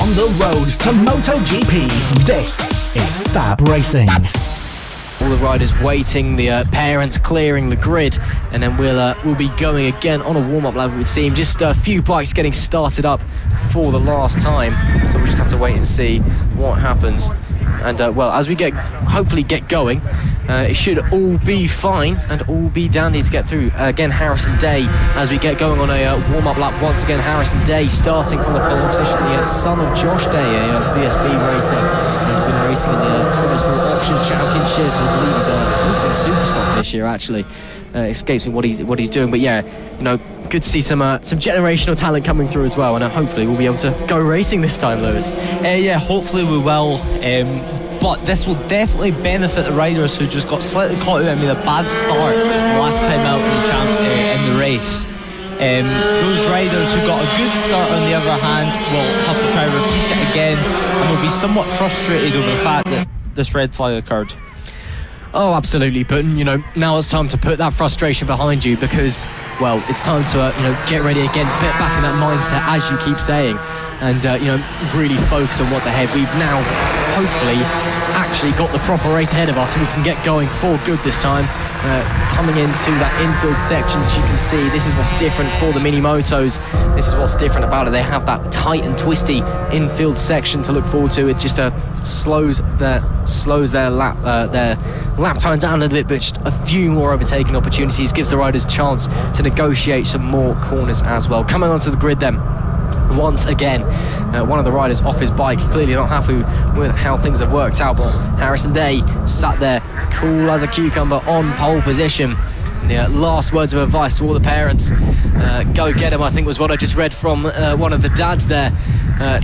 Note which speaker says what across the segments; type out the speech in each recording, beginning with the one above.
Speaker 1: On the road to MotoGP, this is FAB-Racing.
Speaker 2: All the riders waiting, the parents clearing the grid, and then we'll be going again on a warm-up lap, it would seem. Just a few bikes getting started up for the last time, so we'll just have to wait and see what happens. And well, as we hopefully get going, it should all be fine and all be dandy to get through. Again, Harrison Day, as we get going on a warm-up lap once again. Harrison Day starting from the pole position, the son of Josh Day, BSB Racing. He's been racing in the Tri-Sport Option Championship. I believe he's a superstar this year, actually. Escapes me what he's doing, but yeah, you know, good to see some generational talent coming through as well, and hopefully we'll be able to go racing this time, Lewis.
Speaker 3: Yeah, hopefully we will. But this will definitely benefit the riders who just got slightly caught out with a bad start last time out in the race. Those riders who got a good start, on the other hand, will have to try and repeat it again, and will be somewhat frustrated over the fact that this red flag occurred.
Speaker 2: Oh, absolutely, but you know, now it's time to put that frustration behind you, because, well, it's time to get ready again, get back in that mindset, as you keep saying, and really focus on what's ahead. We've now hopefully actually got the proper race ahead of us, and we can get going for good this time. Coming into that infield section, as you can see, this is what's different for the Minimotos. This is what's different about it. They have that tight and twisty infield section to look forward to. It just slows their lap time down a little bit, but just a few more overtaking opportunities, gives the riders a chance to negotiate some more corners as well. Coming onto the grid then, once again, one of the riders off his bike, clearly not happy with how things have worked out, but Harrison Day sat there cool as a cucumber on pole position. The last words of advice to all the parents, go get him, I think was what I just read from one of the dads there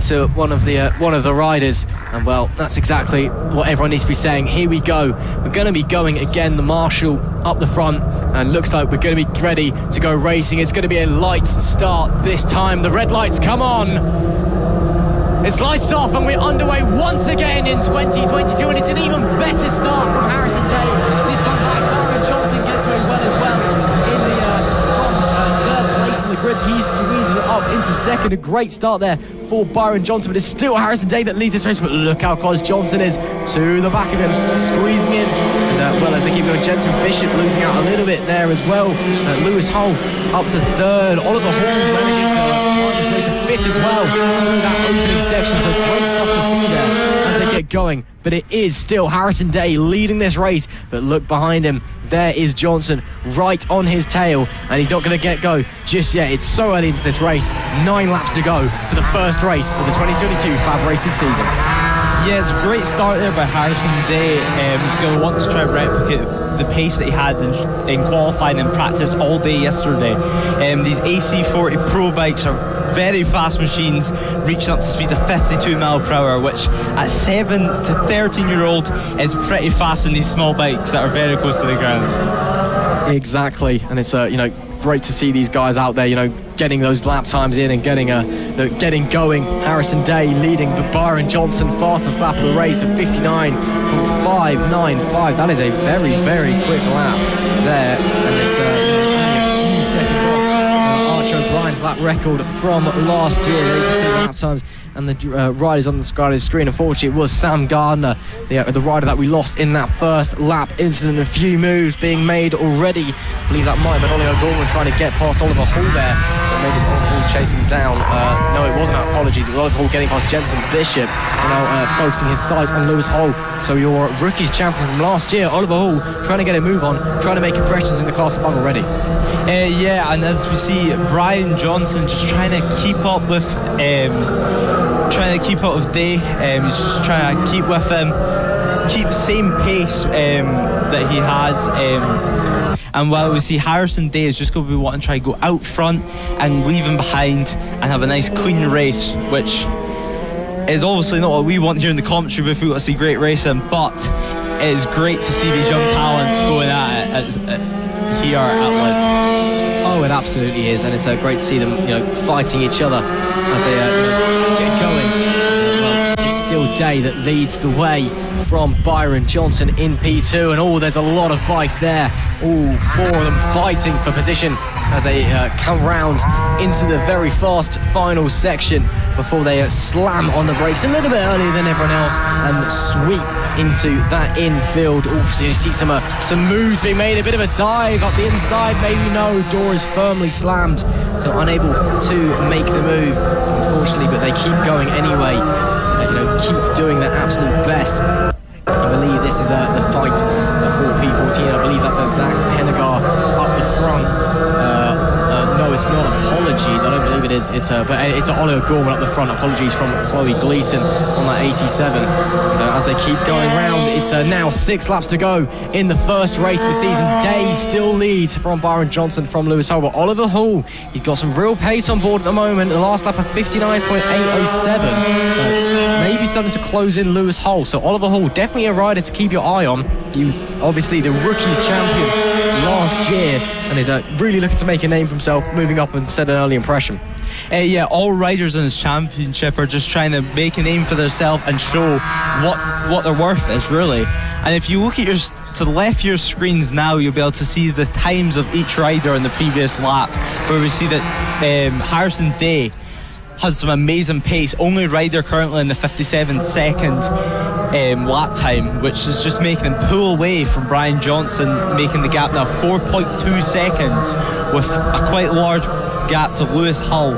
Speaker 2: to one of the riders, and well, that's exactly what everyone needs to be saying. Here we go, we're going to be going again, the marshal up the front, and looks like we're going to be ready to go racing. It's going to be a light start this time. The red lights come on, it's lights off, and we're underway once again in 2022, and it's an even better start from Harrison Day. This time Byron Johnson gets away well as well from third place in the grid. He squeezes it up into second. A great start there for Byron Johnson, but it's still Harrison Day that leads this race. But look how close Johnson is to the back of him, squeezing in. And well, as they keep going, Jensen Bishop losing out a little bit there as well. Lewis Hull up to third. Oliver Hall managing to climb his way to fifth as well through that opening section. So great stuff to see there as they get going. But it is still Harrison Day leading this race. But look behind him, there is Johnson right on his tail, and he's not going to get go just yet. It's so early into this race. 9 laps to go for the first race of the 2022 FAB-Racing season.
Speaker 3: Yeah, it's a great start there by Harrison Day. He's going to want to try and replicate the pace that he had in qualifying and practice all day yesterday. These AC40 Pro bikes are very fast machines, reaching up to speeds of 52 mph, which at 7 to 13-year-old is pretty fast in these small bikes that are very close to the ground.
Speaker 2: Exactly, and it's great to see these guys out there, getting those lap times in and getting going. Harrison Day leading, but Byron Johnson fastest lap of the race at 59.595. That is a very, very quick lap there, and it's only a few seconds off Archer O'Brien's lap record from last year. There you can see the lap times and the riders on the screen. Unfortunately, it was Sam Gardner, the rider that we lost in that first lap incident. A few moves being made already. I believe that might have been Olly Gorman trying to get past Oliver Hall there. But maybe it's Oliver Hall chasing down. No, it wasn't. Apologies. It was Oliver Hall getting past Jensen Bishop. And now focusing his sight on Lewis Hull. So your rookies champion from last year, Oliver Hall, trying to get a move on, trying to make impressions in the class above already.
Speaker 3: Yeah, and as we see, Byron Johnson just trying to keep up with Day. He's just trying to keep with him, keep the same pace that he has. And while we see Harrison Day is just going to be wanting to try to go out front and leave him behind and have a nice clean race, which is obviously not what we want here in the commentary booth. We want to see great racing, but it is great to see these young talents going at it here at Lydd.
Speaker 2: Oh, it absolutely is, and it's great to see them, fighting each other as they get going. Well, it's still Day that leads the way from Byron Johnson in P2. And there's a lot of bikes there. All 4 of them fighting for position as they come round into the very fast final section before they slam on the brakes a little bit earlier than everyone else and sweep into that infield. So you see some moves being made, a bit of a dive up the inside, maybe no, door is firmly slammed, so unable to make the move, unfortunately, but they keep going anyway. Keep doing their absolute best. I believe this is the fight for P14. I believe that's a Zach PENEGAR up the front. No, it's not. Apologies. I don't believe it is. It's Olly Gorman up the front. Apologies from Chloe GLEESON on that 87. As they keep going round, it's now 6 laps to go in the first race of the season. Day still leads from Byron Johnson from Lewis Hull, but Oliver Hull, he's got some real pace on board at the moment. The last lap of 59.807. Maybe starting to close in Lewis Hull. So Oliver Hull, definitely a rider to keep your eye on. He was obviously the rookies champion last year and is really looking to make a name for himself, moving up and set an early impression.
Speaker 3: All riders in this championship are just trying to make a name for themselves and show what their worth is, really. And if you look at to the left of your screens now, you'll be able to see the times of each rider on the previous lap, where we see that Harrison Day has some amazing pace, only rider currently in the 57-second lap time, which is just making him pull away from Brian Johnson, making the gap now 4.2 seconds, with a quite large gap to Lewis Hull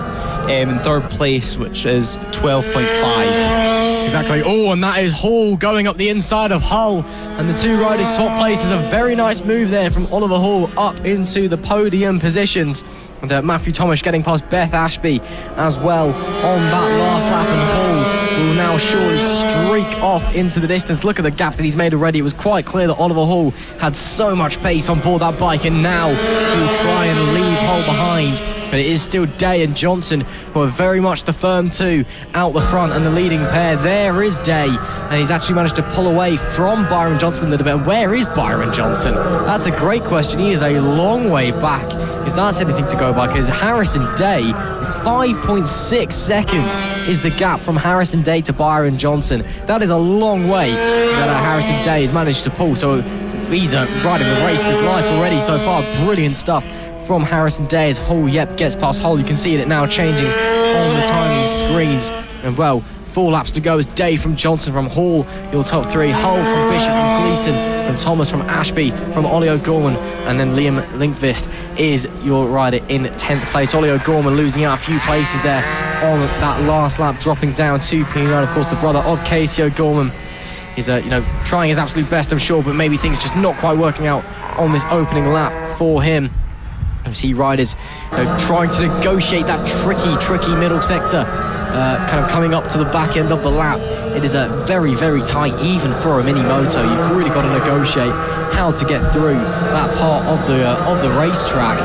Speaker 3: in third place, which is 12.5.
Speaker 2: Exactly. And that is Hall going up the inside of Hull, and the 2 riders swap places. A very nice move there from Oliver Hall up into the podium positions. And Mathew Thomas getting past Beth ASHBY as well on that last lap, and Hall will now surely streak off into the distance. Look at the gap that he's made already. It was quite clear that Oliver Hall had so much pace on board that bike, and now he'll try and leave Hull behind. But it is still Day and Johnson who are very much the firm 2 out the front, and the leading pair. There is Day, and he's actually managed to pull away from Byron Johnson a little bit. And where is Byron Johnson? That's a great question. He is a long way back, if that's anything to go by, because Harrison Day, 5.6 seconds is the gap from Harrison Day to Byron Johnson. That is a long way that Harrison Day has managed to pull. So he's riding the race for his life already so far. Brilliant stuff from Harrison Day as Hull, gets past Hull. You can see it now changing on the timing screens. And 4 laps to go as Day from Johnson from Hall, your top 3. Hull from Bishop from GLEESON, from Thomas from ASHBY, from Olly Gorman, and then Liam LINDQUIST is your rider in 10th place. Olly Gorman losing out a few places there on that last lap, dropping down to P9. Of course, the brother of Casey O'Gorman is trying his absolute best, I'm sure, but maybe things just not quite working out on this opening lap for him. You see riders trying to negotiate that tricky middle sector, kind of coming up to the back end of the lap. It is very, very tight, even for a Minimoto. You've really got to negotiate how to get through that part of the racetrack.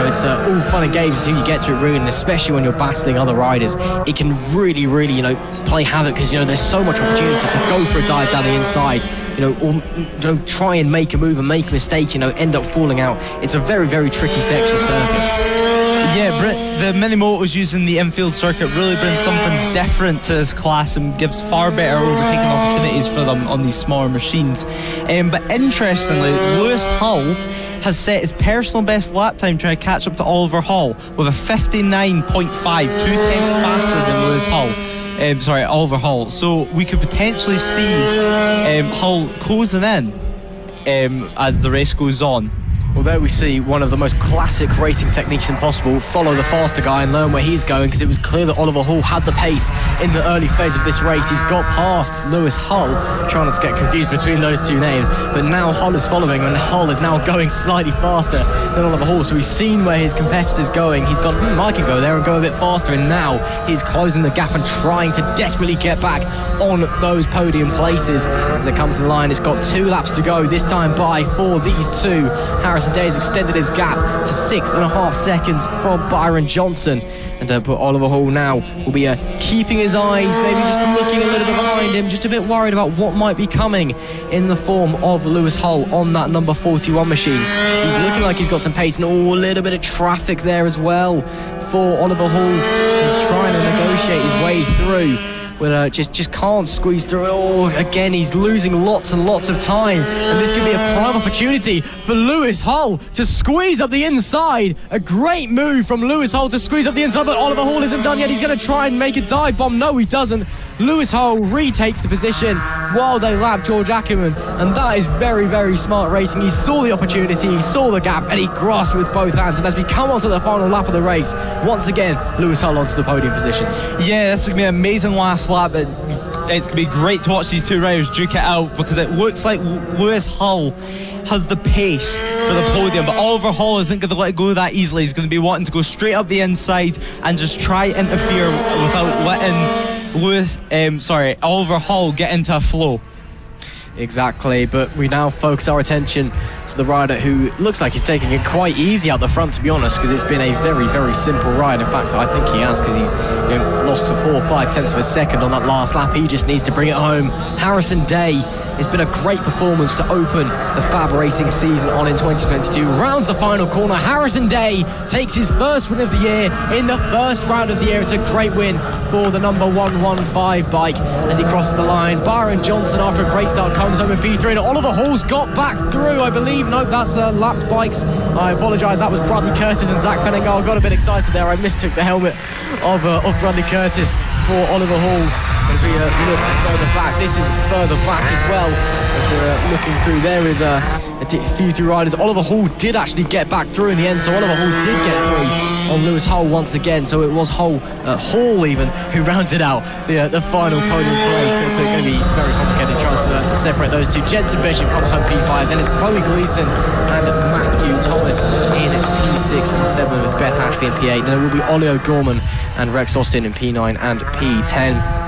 Speaker 2: It's all fun and games until you get to it, really, and especially when you're battling other riders, it can really, play havoc, because there's so much opportunity to go for a dive down the inside, or try and make a move and make a mistake, end up falling out. It's a very, very tricky section of circuit.
Speaker 3: The Minimotos using the infield circuit really brings something different to this class and gives far better overtaking opportunities for them on these smaller machines. But interestingly, Lewis Hull has set his personal best lap time trying to catch up to Oliver Hull with a 59.5, 2 tenths faster than Lewis Hull. Oliver Hull. So we could potentially see Hull closing in as the race goes on.
Speaker 2: Well, there we see one of the most classic racing techniques impossible. Follow the faster guy and learn where he's going, because it was clear that Oliver Hull had the pace in the early phase of this race. He's got past Lewis Hull, trying not to get confused between those 2 names, but now Hull is following, and Hull is now going slightly faster than Oliver Hull. So he's seen where his competitor's going. He's gone, I can go there and go a bit faster, and now he's closing the gap and trying to desperately get back on those podium places. As they come to the line, it's got 2 laps to go, this time by for these 2. Harrison Day has extended his gap to 6.5 seconds from Byron Johnson, and but Oliver Hull now will be keeping his eyes, maybe just looking a little bit behind him, just a bit worried about what might be coming in the form of Lewis Hull on that number 41 machine. So he's looking like he's got some pace, and a little bit of traffic there as well for Oliver Hull. He's trying to negotiate his way through but just can't squeeze through it. Oh, again, he's losing lots and lots of time, and this could be a prime opportunity for Lewis Hull to squeeze up the inside. A great move from Lewis Hull to squeeze up the inside, but Oliver Hall isn't done yet. He's going to try and make a dive bomb. No, he doesn't. Lewis Hull retakes the position while they lap George Ackerman, and that is very, very smart racing. He saw the opportunity, he saw the gap, and he grasped it with both hands. And as we come onto the final lap of the race, once again, Lewis Hull onto the podium positions.
Speaker 3: Yeah, this is going to be an amazing last lap. It's going to be great to watch these two riders duke it out, because it looks like Lewis Hull has the pace for the podium, but Oliver Hall isn't going to let it go that easily. He's going to be wanting to go straight up the inside and just try interfere without letting Oliver Hall get into a flow.
Speaker 2: Exactly, but we now focus our attention to the rider who looks like he's taking it quite easy out the front, to be honest, because it's been a very, very simple ride. In fact, I think he has, because he's lost to 4 or 5 tenths of a second on that last lap. He just needs to bring it home. Harrison Day, it's been a great performance to open the FAB-Racing season on in 2022. Rounds the final corner. Harrison Day takes his first win of the year in the first round of the year. It's a great win for the number 115 bike as he crosses the line. Byron Johnson, after a great start, comes home in P3, and Oliver Hall's got back through, I believe. No, that's lapped bikes. I apologise, that was Bradley Curtis and Zach PENEGAR. Got a bit excited there. I mistook the helmet of Bradley Curtis for Oliver Hall. As we look further back, this is further back as well. As we're looking through, there is a few through riders. Oliver Hall did actually get back through in the end, so Oliver Hall did get through on Lewis Hull once again. So it was Hall even who rounded out the final podium place. It's going to be very complicated trying to separate those two. Jensen Bishop comes home P5, then it's Chloe GLEESON and Mathew Thomas in P6 and 7 with Beth ASHBY in P8. Then it will be Olly Gorman and Rex Austin in P9 and P10.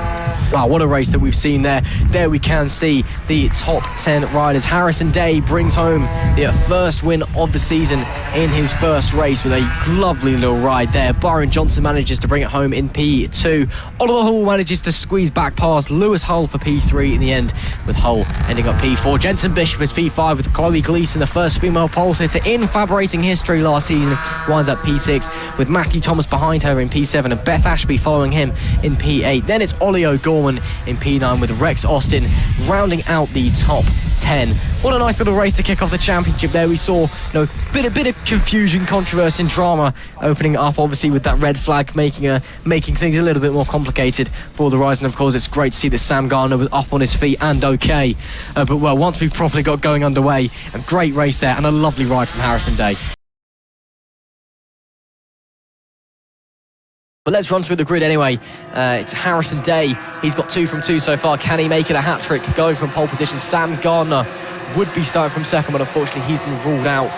Speaker 2: Wow, what a race that we've seen there. There we can see the top 10 riders. Harrison Day brings home the first win of the season in his first race with a lovely little ride there. Byron Johnson manages to bring it home in P2. Oliver Hall manages to squeeze back past Lewis Hull for P3 in the end, with Hull ending up P4. Jensen Bishop is P5 with Chloe GLEESON, the first female pole sitter in FAB Racing history last season, winds up P6 with Mathew Thomas behind her in P7 and Beth ASHBY following him in P8. Then it's Olly Gorman in P9 with Rex Austin rounding out the top 10. What a nice little race to kick off the championship there. We saw bit of confusion, controversy and drama opening up, obviously, with that red flag making things a little bit more complicated for the rise. And of course, it's great to see that Sam Gardner was up on his feet and okay. But once we've properly got going underway, a great race there and a lovely ride from Harrison Day. But let's run through the grid anyway. It's Harrison Day. He's got 2 from 2 so far. Can he make it a hat-trick going from pole position? Sam Gardner would be starting from second, but unfortunately he's been ruled out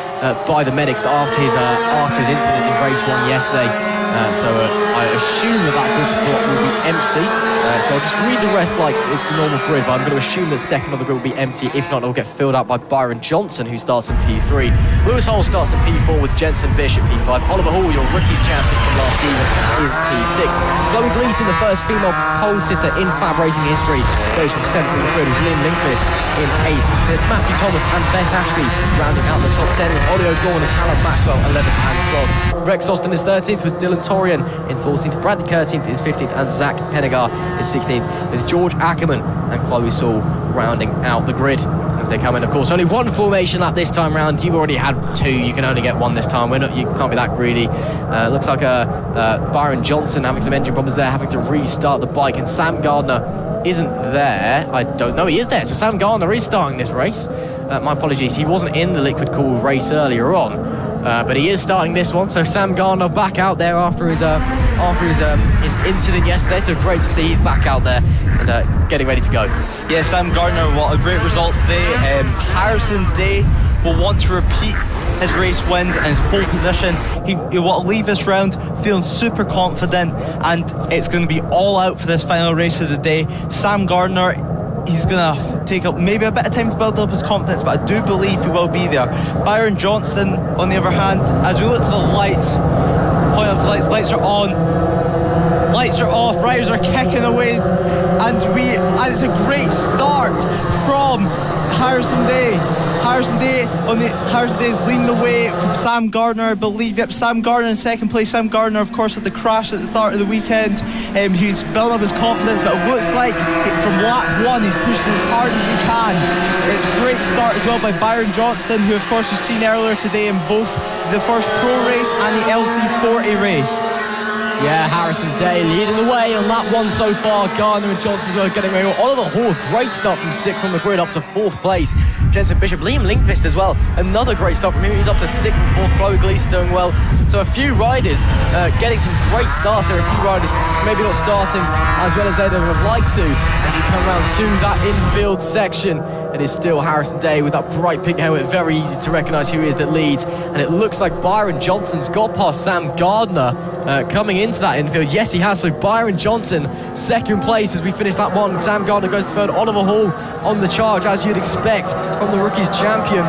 Speaker 2: by the medics after his incident in race 1 yesterday. So I assume that grid spot will be empty. So I'll just read the rest like it's the normal grid, but I'm going to assume that second of the grid will be empty. If not, it'll get filled out by Byron Johnson, who starts in P3. Lewis Hull starts in P4 with Jensen Bishop P5. Oliver Hall, your rookies champion from last season, is P6. Chloe GLEESON, the first female pole sitter in FAB Racing history, goes from 7th in the grid with LINDQUIST in 8th. There's Mathew Thomas and Beth ASHBY rounding out the top 10 with Olly Gorman and Callum MAXWELL 11th and 12th. Rex Austin is 13th with TOERIEN in 14th. Bradley Curtis is 15th and Zach PENEGAR is 16th with George Ackerman and Chloe SOOLE rounding out the grid as they come in. Of course, only one formation lap this time round. You've already had 2. You can only get 1 this time. You can't be that greedy. Looks like Byron Johnson having some engine problems there, having to restart the bike, and Sam Gardner isn't there. I don't know, he is there. So Sam Gardner is starting this race. My apologies, he wasn't in the Liquid Cool race earlier on. But he is starting this one, so Sam Gardner back out there after his incident yesterday. So great to see he's back out there and getting ready to go.
Speaker 3: Yeah, Sam Gardner, what a great result today. Harrison Day will want to repeat his race wins and his pole position. He will leave this round feeling super confident, and it's going to be all out for this final race of the day. Sam Gardner, he's going to take up maybe a bit of time to build up his confidence, but I do believe he will be there. Byron Johnson, on the other hand, as we look to the lights, point up to lights, lights are on, lights are off, riders are kicking away, and it's a great start from Harrison Day. Harrison Day is leading the way from Sam Gardner, I believe. Yep, Sam Gardner in second place. Sam Gardner, of course, with the crash at the start of the weekend. He's building up his confidence, but it looks like from lap 1 he's pushing as hard as he can. It's a great start as well by Byron Johnson, who of course we've seen earlier today in both the first Pro race and the LC40 race.
Speaker 2: Yeah, Harrison Day leading the way on lap 1 so far. Gardner and Johnson as well getting away. Oliver Hall, great start from 6th from the grid up to 4th place. Jensen Bishop, Liam LINDQUIST as well. Another great start from him. He's up to 6th and 4th. Chloe GLEESON doing well. So a few riders getting some great starts here. A few riders maybe not starting as well as they would have liked to. As you come around to that infield section, it is still Harrison Day with that bright pink helmet. Very easy to recognise who he is that leads. And it looks like Byron Johnson's got past Sam Gardner coming into that infield. Yes, he has. So Byron Johnson, 2nd place as we finish lap 1. Sam Gardner goes to 3rd. Oliver Hall on the charge, as you'd expect from the rookies champion.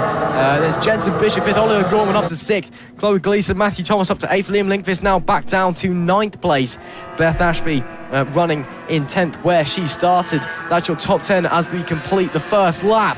Speaker 2: There's Jensen Bishop 5th. Oliver Gorman up to 6th. Chloe GLEESON, Mathew Thomas up to 8th. Liam LINDQUIST now back down to 9th place. Beth ASHBY running in 10th where she started. That's your top 10 as we complete the first lap.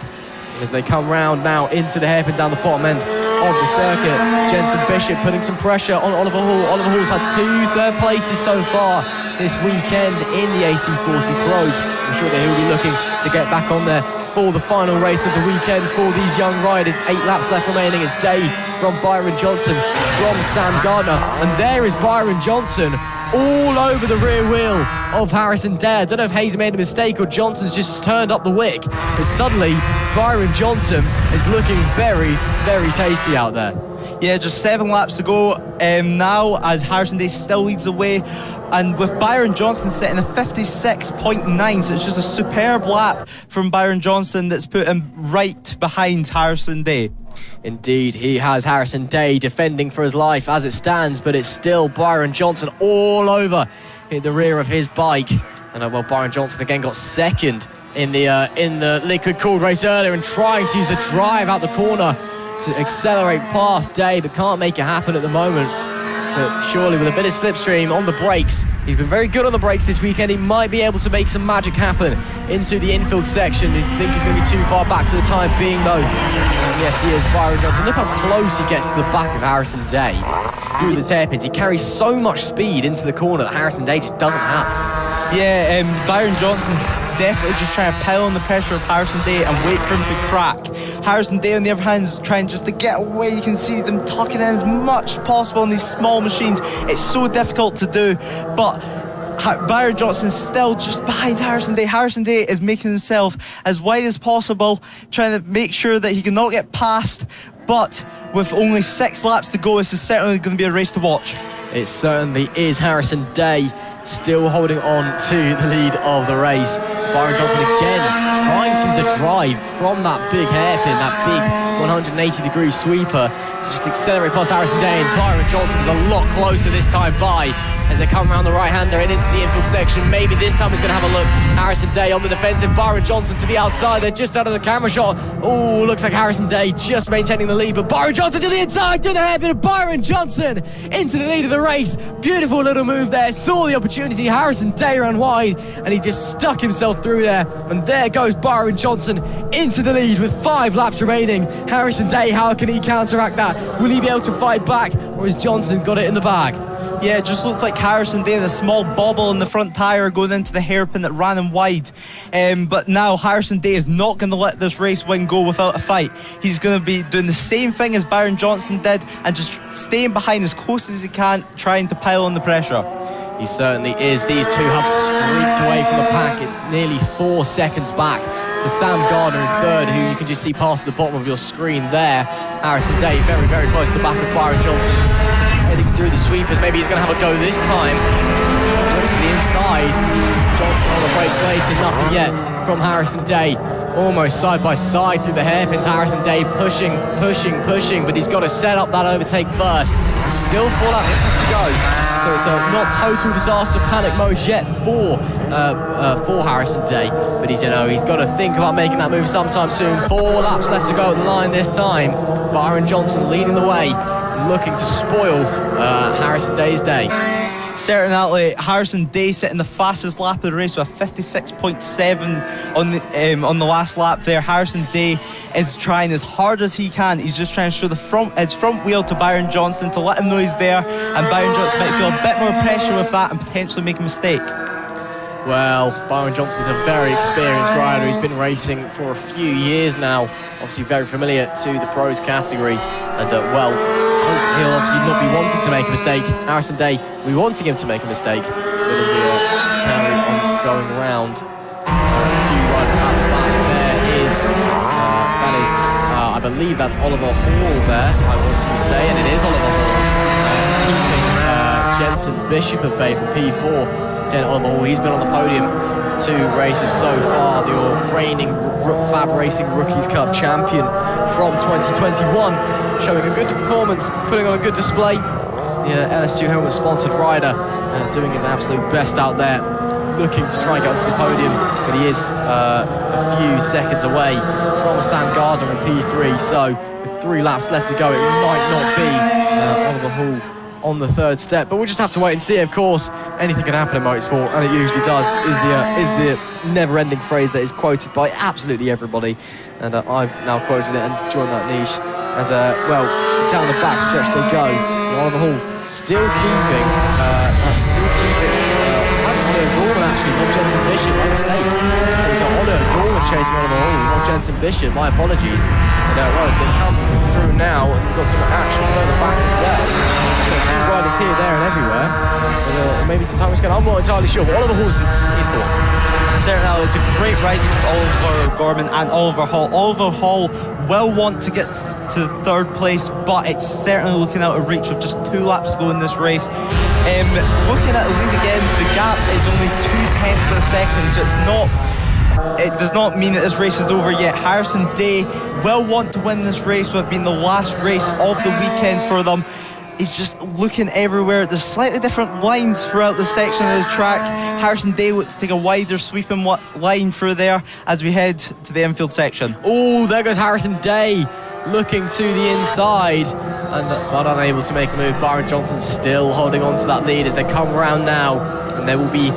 Speaker 2: As they come round now into the hairpin down the bottom end of the circuit. Jensen Bishop putting some pressure on Oliver Hall. Oliver Hall's had 2 third places so far this weekend in the AC40 Pros. I'm sure that he'll be looking to get back on there for the final race of the weekend for these young riders. 8 laps left remaining. It's Day from Byron Johnson from Sam Gardner. And there is Byron Johnson all over the rear wheel of Harrison Day. I don't know if Hayes made a mistake or Johnson's just turned up the wick, but suddenly Byron Johnson is looking very, very tasty out there.
Speaker 3: Yeah, just 7 laps to go now as Harrison Day still leads the way, and with Byron Johnson sitting at 56.9, so it's just a superb lap from Byron Johnson that's put him right behind Harrison Day.
Speaker 2: Indeed, he has Harrison Day defending for his life as it stands, but it's still Byron Johnson all over in the rear of his bike. And well, Byron Johnson again got 2nd in the liquid cooled race earlier and trying to use the drive out the corner to accelerate past Day, but can't make it happen at the moment. But surely with a bit of slipstream on the brakes, he's been very good on the brakes this weekend. He might be able to make some magic happen into the infield section. I think he's going to be too far back for the time being though. And yes, he is, Byron Johnson. Look how close he gets to the back of Harrison Day through the hairpins. He carries so much speed into the corner that Harrison Day just doesn't have.
Speaker 3: Yeah, Byron Johnson's definitely just trying to pile on the pressure of Harrison Day and wait for him to crack. Harrison Day on the other hand is trying just to get away. You can see them tucking in as much as possible on these small machines. It's so difficult to do, but Byron Johnson's still just behind Harrison Day. Harrison Day is making himself as wide as possible, trying to make sure that he cannot get past, but with only 6 laps to go, this is certainly going to be a race to watch.
Speaker 2: It certainly is. Harrison Day still holding on to the lead of the race. Byron Johnson again trying to use the drive from that big hairpin, that big 180-degree sweeper to just accelerate past Harrison Day, and Byron Johnson is a lot closer this time by as they come around the right-hander and into the infield section. Maybe this time he's going to have a look. Harrison Day on the defensive, Byron Johnson to the outside. They're just out of the camera shot. Oh, looks like Harrison Day just maintaining the lead, but Byron Johnson to the inside, through the hairpin. Byron Johnson into the lead of the race. Beautiful little move there. Saw the opportunity. Harrison Day ran wide, and he just stuck himself through there. And there goes Byron Johnson into the lead with 5 laps remaining. Harrison Day, how can he counteract that? Will he be able to fight back, or has Johnson got it in the bag?
Speaker 3: Yeah, it just looked like Harrison Day had a small bobble in the front tyre going into the hairpin that ran him wide. But now Harrison Day is not going to let this race win go without a fight. He's going to be doing the same thing as Byron Johnson did and just staying behind as close as he can, trying to pile on the pressure.
Speaker 2: He certainly is. These two have streaked away from the pack. It's nearly 4 seconds back to Sam Gardner in 3rd, who you can just see past the bottom of your screen there. Harrison Day very, very close to the back of Byron Johnson. Heading through the sweepers, maybe he's going to have a go this time. Looks to the inside. Johnson on the brakes later, nothing yet from Harrison Day. Almost side by side through the hairpins. Harrison Day pushing, but he's got to set up that overtake first. Still 4 laps left to go. So it's not total disaster panic mode yet for Harrison Day, but he's got to think about making that move sometime soon. 4 laps left to go at the line this time. Byron Johnson leading the way, looking to spoil Harrison Day's day.
Speaker 3: Certainly, Harrison Day setting the fastest lap of the race with a 56.7 on the last lap there. Harrison Day is trying as hard as he can. He's just trying to show his front wheel to Byron Johnson to let him know he's there, and Byron Johnson might feel a bit more pressure with that and potentially make a mistake.
Speaker 2: Well, Byron Johnson is a very experienced rider. He's been racing for a few years now. Obviously very familiar to the pros category. And, he'll obviously not be wanting to make a mistake. Harrison Day, we wanting him to make a mistake. But as we carry on going around, a few riders out the back, there is, I believe that's Oliver Hall there, I want to say. And it is Oliver Hall. Keeping Jensen Bishop at bay from P4. Again, Oliver Hall, he's been on the podium 2 races so far, the reigning FAB-Racing Rookies Cup champion from 2021, showing a good performance, putting on a good display. The LS2 helmet sponsored rider doing his absolute best out there, looking to try and get onto the podium, but he is a few seconds away from Sam Gardner in P3, so with 3 laps left to go, it might not be Oliver Hall on the 3rd step, but we'll just have to wait and see. Of course, anything can happen in motorsport, and it usually does, is the never-ending phrase that is quoted by absolutely everybody, and I've now quoted it and joined that niche as down the back stretch they go. Oliver Hall still keeping Olly Gorman, actually, not Jensen Bishop, my mistake. So it's Olly Gorman chasing Oliver Hall, not Jensen Bishop, my apologies. And as they come through now, and we've got some action further back as well. So a few riders here, there and everywhere. But, maybe some time was going, I'm not entirely sure, but Oliver Hall's in 4th.
Speaker 3: Certainly, it's a great ride from Oliver Gorman and Oliver Hall. Oliver Hall will want to get to 3rd place, but it's certainly looking out of reach with just 2 laps to go in this race. Looking at the lead again, the gap is only 0.2 of a second, so it does not mean that this race is over yet. Harrison Day will want to win this race, with being the last race of the weekend for them. He's just looking everywhere. There's slightly different lines throughout the section of the track. Harrison Day looks to take a wider sweeping line through there as we head to the infield section.
Speaker 2: Oh, there goes Harrison Day looking to the inside, but unable to make a move. Byron Johnson still holding on to that lead as they come around now, and they will be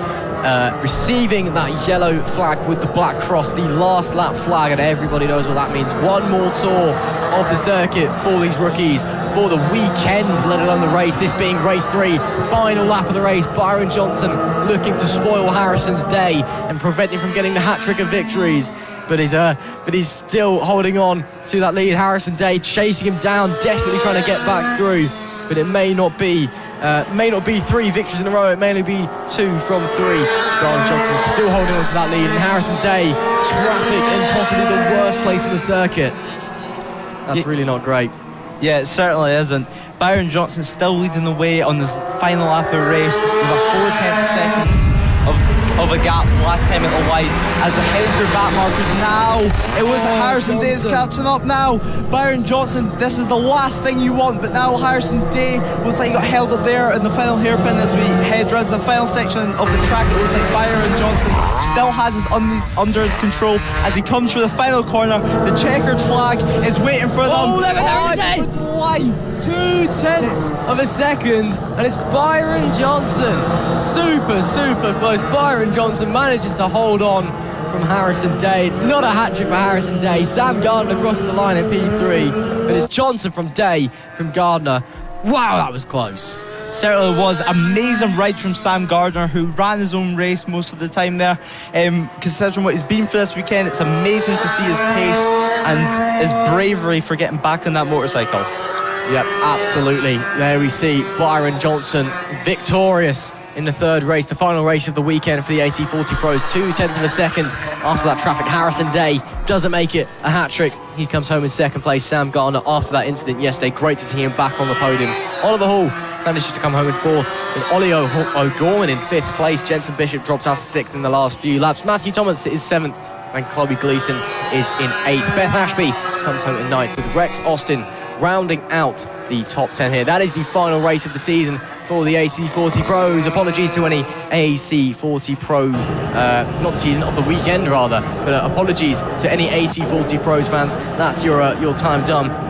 Speaker 2: receiving that yellow flag with the black cross, the last lap flag, and everybody knows what that means. One more tour of the circuit for these rookies for the weekend, let alone the race, this being race 3, final lap of the race. Byron Johnson looking to spoil Harrison's day and prevent him from getting the hat-trick of victories, but he's still holding on to that lead. Harrison Day chasing him down, desperately trying to get back through, but it may not be 3 victories in a row, it may only be 2 from 3. Byron Johnson still holding on to that lead, and Harrison Day, traffic in possibly the worst place in the circuit. That's really not great.
Speaker 3: Yeah, it certainly isn't. Byron Johnson still leading the way on this final lap of the race with a 4/10 second of a gap last time at the line as they're heading for back markers now. It was Harrison Day is catching up now. Byron Johnson, this is the last thing you want, but now Harrison Day looks like he got held up there in the final hairpin as we head round to the final section of the track. It looks like Byron Johnson still has his under his control as he comes through the final corner. The checkered flag is waiting for them.
Speaker 2: Oh, there goes Harrison Day!
Speaker 3: To the line.
Speaker 2: 0.2 of a second, and it's Byron Johnson. Super close. Byron Johnson manages to hold on from Harrison Day. It's not a hat-trick for Harrison Day. Sam Gardner crossing the line at P3, but it's Johnson from Day from Gardner. Wow, that was close.
Speaker 3: Certainly was. Amazing ride from Sam Gardner, who ran his own race most of the time there. Considering what he's been for this weekend, it's amazing to see his pace and his bravery for getting back on that motorcycle.
Speaker 2: Yep, absolutely. There we see Byron Johnson victorious in the 3rd race, the final race of the weekend for the AC40 Pros. 0.2 of a second after that traffic. Harrison Day doesn't make it a hat-trick. He comes home in 2nd place. Sam Gardner, after that incident yesterday, great to see him back on the podium. Oliver Hall manages to come home in 4th, with Olly O'Gorman in 5th place. Jensen Bishop drops out to 6th in the last few laps. Mathew Thomas is 7th, and Chloe Gleeson is in 8th. Beth Ashby comes home in 9th, with Rex Austin rounding out the top 10 here. That is the final race of the season for the AC40 Pros. Apologies to any AC40 Pros, not the season, of the weekend rather, but apologies to any AC40 Pros fans. That's your time done.